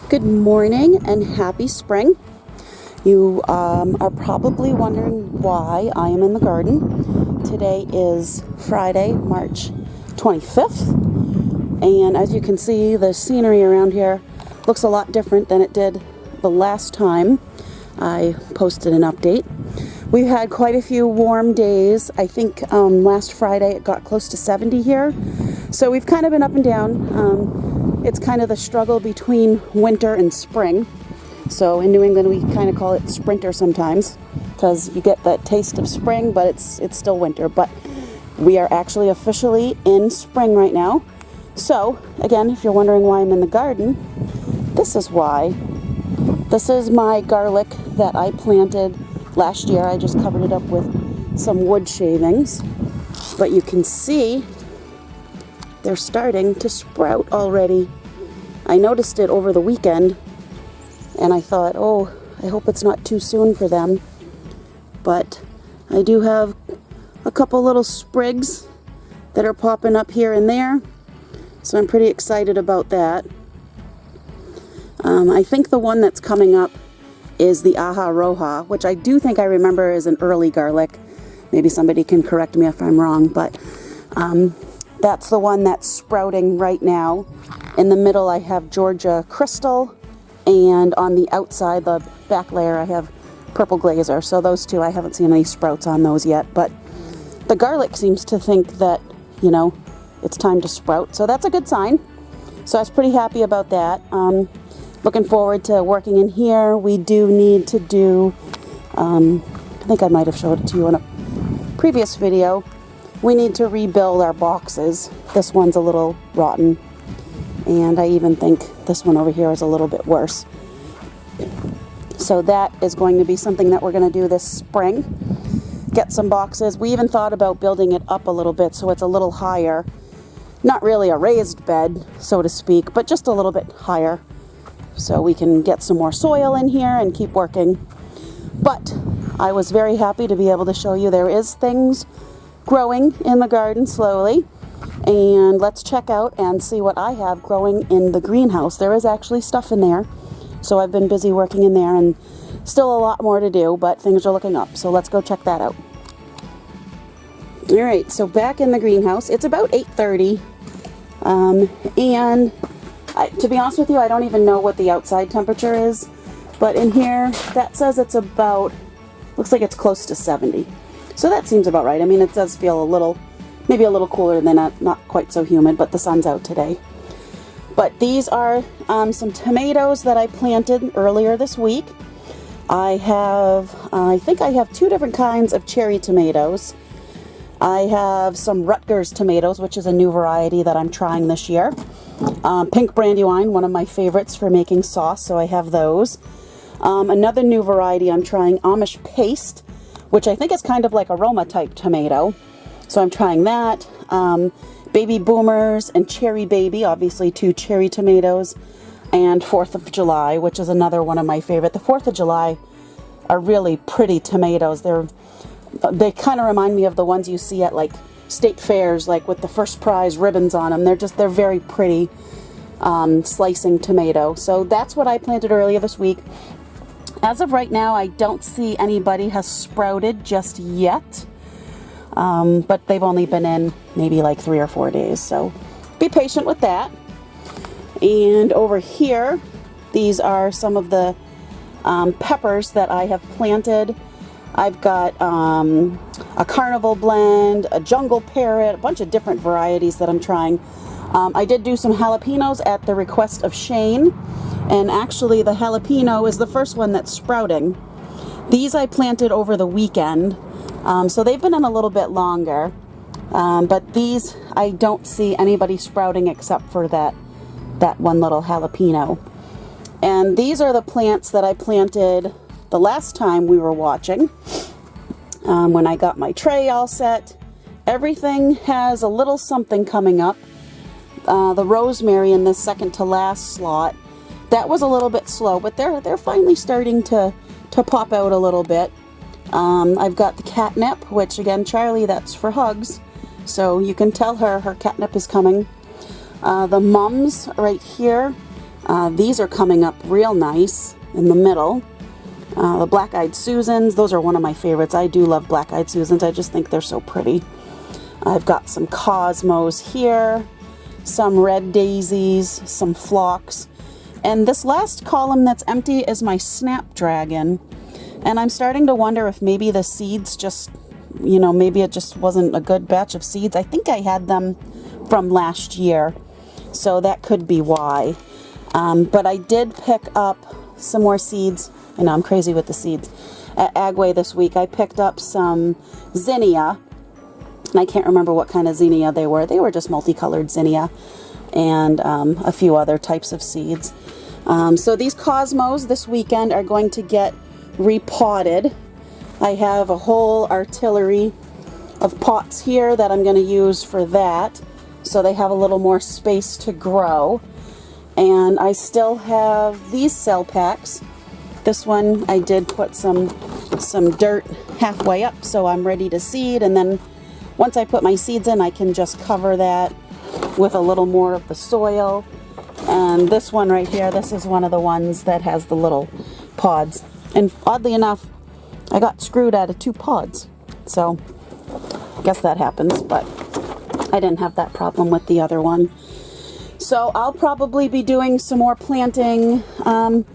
Good morning and happy spring. You are probably wondering why I am in the garden. Today is Friday, March 25th, and as you can see, the scenery around here looks a lot different than it did the last time I posted an update. We've had quite a few warm days. I think last Friday it got close to 70 here, so we've kind of been up and down. It's kind of the struggle between winter and spring. So in New England we kind of call it sprinter sometimes because you get that taste of spring, but it's still winter. But we are actually officially in spring right now. So again, if you're wondering why I'm in the garden, this is why. This is my garlic that I planted last year. I just covered it up with some wood shavings, but you can see they're starting to sprout already. I noticed it over the weekend and I thought, oh, I hope it's not too soon for them. But I do have a couple little sprigs that are popping up here and there, so I'm pretty excited about that. I think the one that's coming up is the Aja Roja, which I do think I remember is an early garlic. Maybe somebody can correct me if I'm wrong, but that's the one that's sprouting right now. In the middle I have Georgia Crystal, and on the outside, the back layer, I have Purple Glazer. So those two, I haven't seen any sprouts on those yet, but the garlic seems to think that, you know, it's time to sprout. So that's a good sign. So I was pretty happy about that. Looking forward to working in here. We do need to do, I think I might have showed it to you in a previous video. We need to rebuild our boxes. This one's a little rotten, and I even think this one over here is a little bit worse. So that is going to be something that we're going to do this spring. Get some boxes. We even thought about building it up a little bit so it's a little higher. Not really a raised bed, so to speak, but just a little bit higher, so we can get some more soil in here and keep working. But I was very happy to be able to show you there is things growing in the garden slowly. And let's check out and see what I have growing in the greenhouse. There is actually stuff in there, so I've been busy working in there, and still a lot more to do, but things are looking up, so let's go check that out. Alright, so back in the greenhouse. It's about 8:30, and to be honest with you, I don't even know what the outside temperature is, but in here that says it's about, looks like it's close to 70. So that seems about right. I mean, it does feel a little, maybe a little cooler than that, not quite so humid, but the sun's out today. But these are some tomatoes that I planted earlier this week. I think I have two different kinds of cherry tomatoes. I have some Rutgers tomatoes, which is a new variety that I'm trying this year. Pink Brandywine, one of my favorites for making sauce, so I have those. Another new variety I'm trying, Amish Paste, which I think is kind of like a Roma type tomato. So I'm trying that. Baby Boomers and Cherry Baby, obviously two cherry tomatoes. And 4th of July, which is another one of my favorite. The 4th of July are really pretty tomatoes. They kind of remind me of the ones you see at like state fairs, like with the first prize ribbons on them. They're very pretty slicing tomato. So that's what I planted earlier this week. As of right now, I don't see anybody has sprouted just yet. But they've only been in maybe like 3 or 4 days, so be patient with that. And over here, these are some of the peppers that I have planted. I've got a carnival blend, a jungle parrot, a bunch of different varieties that I'm trying. I did do some jalapenos at the request of Shane, and actually the jalapeno is the first one that's sprouting. These I planted over the weekend. So they've been in a little bit longer, but these I don't see anybody sprouting except for that one little jalapeno. And these are the plants that I planted the last time we were watching, when I got my tray all set. Everything has a little something coming up. The rosemary in this second to last slot, that was a little bit slow, but they're finally starting to pop out a little bit. I've got the catnip, which again, Charlie, that's for hugs, so you can tell her catnip is coming. The mums right here, These are coming up real nice in the middle. The Black-Eyed Susans, those are one of my favorites. I do love Black-Eyed Susans. I just think they're so pretty. I've got some Cosmos here, some Red Daisies, some Phlox. And this last column that's empty is my Snapdragon. And I'm starting to wonder if maybe the seeds just, you know, maybe it just wasn't a good batch of seeds. I think I had them from last year, so that could be why. But I did pick up some more seeds. I know I'm crazy with the seeds. At Agway this week, I picked up some zinnia. And I can't remember what kind of zinnia they were. They were just multicolored zinnia and a few other types of seeds. So these Cosmos this weekend are going to get repotted. I have a whole artillery of pots here that I'm going to use for that, so they have a little more space to grow. And I still have these cell packs. This one I did put some dirt halfway up, so I'm ready to seed, and then once I put my seeds in, I can just cover that with a little more of the soil. And this one right here, this is one of the ones that has the little pods. And oddly enough, I got screwed out of 2 pods. So I guess that happens, but I didn't have that problem with the other one. So I'll probably be doing some more planting. I'm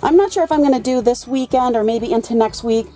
not sure if I'm going to do this weekend or maybe into next week.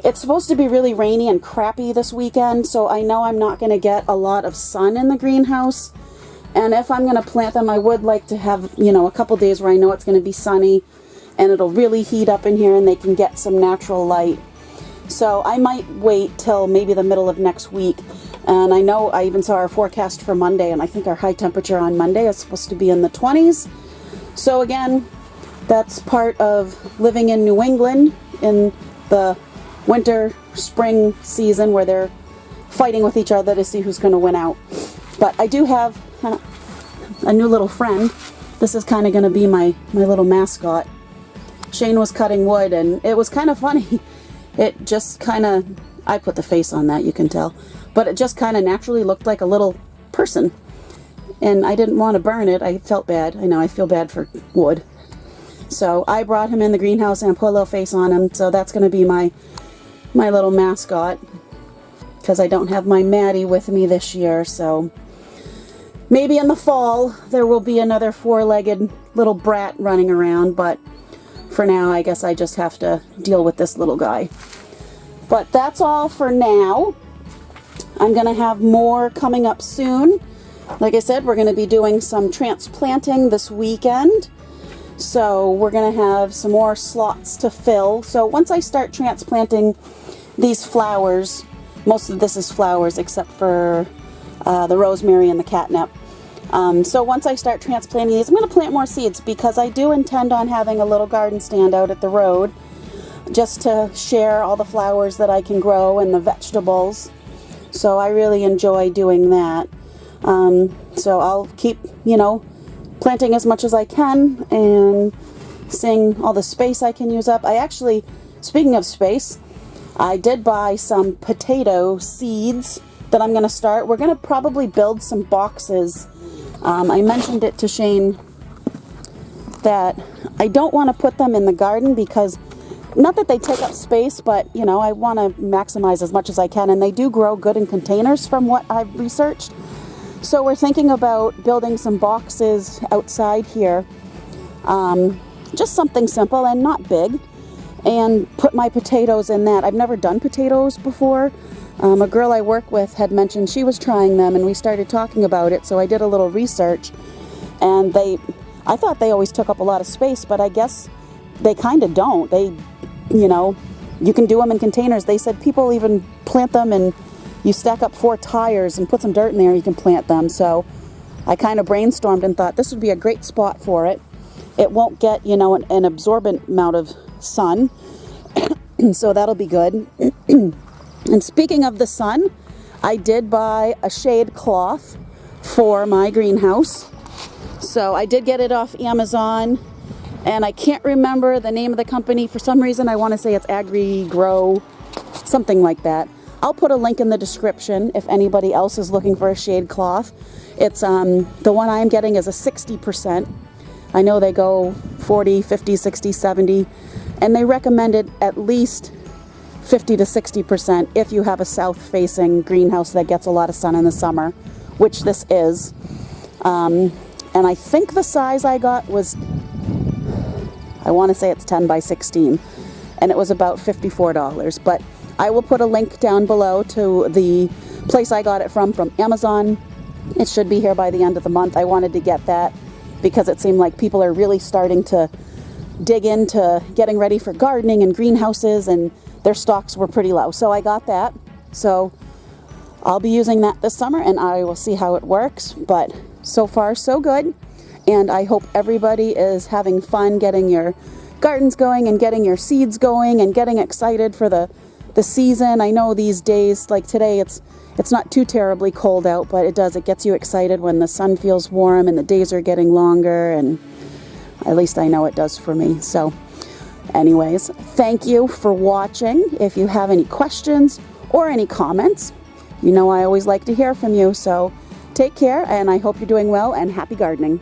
It's supposed to be really rainy and crappy this weekend, so I know I'm not going to get a lot of sun in the greenhouse. And if I'm going to plant them, I would like to have, you know, a couple days where I know it's going to be sunny and it'll really heat up in here and they can get some natural light. So I might wait till maybe the middle of next week. And I know I even saw our forecast for Monday, and I think our high temperature on Monday is supposed to be in the 20s. So again, that's part of living in New England in the winter, spring season where they're fighting with each other to see who's going to win out. But I do have a new little friend. This is kind of going to be my little mascot. Shane was cutting wood, and it was kind of funny. It just kind of, I put the face on that, you can tell, but it just kind of naturally looked like a little person. And I didn't want to burn it. I felt bad. I know, I feel bad for wood. So I brought him in the greenhouse and put a little face on him. So that's going to be my little mascot, because I don't have my Maddie with me this year. So maybe in the fall there will be another 4-legged little brat running around, but for now I guess I just have to deal with this little guy. But that's all for now. I'm going to have more coming up soon. Like I said, we're going to be doing some transplanting this weekend. So we're going to have some more slots to fill. So once I start transplanting these flowers, most of this is flowers except for the rosemary and the catnip. So once I start transplanting these, I'm going to plant more seeds because I do intend on having a little garden stand out at the road just to share all the flowers that I can grow and the vegetables. So I really enjoy doing that. So I'll keep, you know, planting as much as I can and seeing all the space I can use up. I actually, speaking of space, I did buy some potato seeds that I'm going to start. We're going to probably build some boxes. I mentioned it to Shane that I don't want to put them in the garden because, not that they take up space, but, you know, I want to maximize as much as I can, and they do grow good in containers from what I've researched. So we're thinking about building some boxes outside here, just something simple and not big, and put my potatoes in that. I've never done potatoes before. A girl I work with had mentioned she was trying them, and we started talking about it, so I did a little research, and I thought they always took up a lot of space, but I guess they kind of don't. They, you know, you can do them in containers. They said people even plant them and you stack up 4 tires and put some dirt in there, you can plant them. So I kind of brainstormed and thought this would be a great spot for it. It won't get, you know, an absorbent amount of sun, so that'll be good. And speaking of the sun, I did buy a shade cloth for my greenhouse. So I did get it off Amazon, and I can't remember the name of the company. For some reason, I want to say it's Agri-Grow, something like that. I'll put a link in the description if anybody else is looking for a shade cloth. It's the one I'm getting is a 60%. I know they go 40, 50, 60, 70, and they recommended at least 50 to 60% if you have a south-facing greenhouse that gets a lot of sun in the summer, which this is. And I think the size I got was, I want to say it's 10 by 16, and it was about $54. But I will put a link down below to the place I got it from Amazon. It should be here by the end of the month. I wanted to get that because it seemed like people are really starting to dig into getting ready for gardening and greenhouses, and their stocks were pretty low. So I got that. So I'll be using that this summer, and I will see how it works. But so far, so good. And I hope everybody is having fun getting your gardens going and getting your seeds going and getting excited for the season. I know these days, like today, it's not too terribly cold out, but it gets you excited when the sun feels warm and the days are getting longer, and at least I know it does for me. So anyways, thank you for watching. If you have any questions or any comments, you know I always like to hear from you. So take care, and I hope you're doing well, and happy gardening.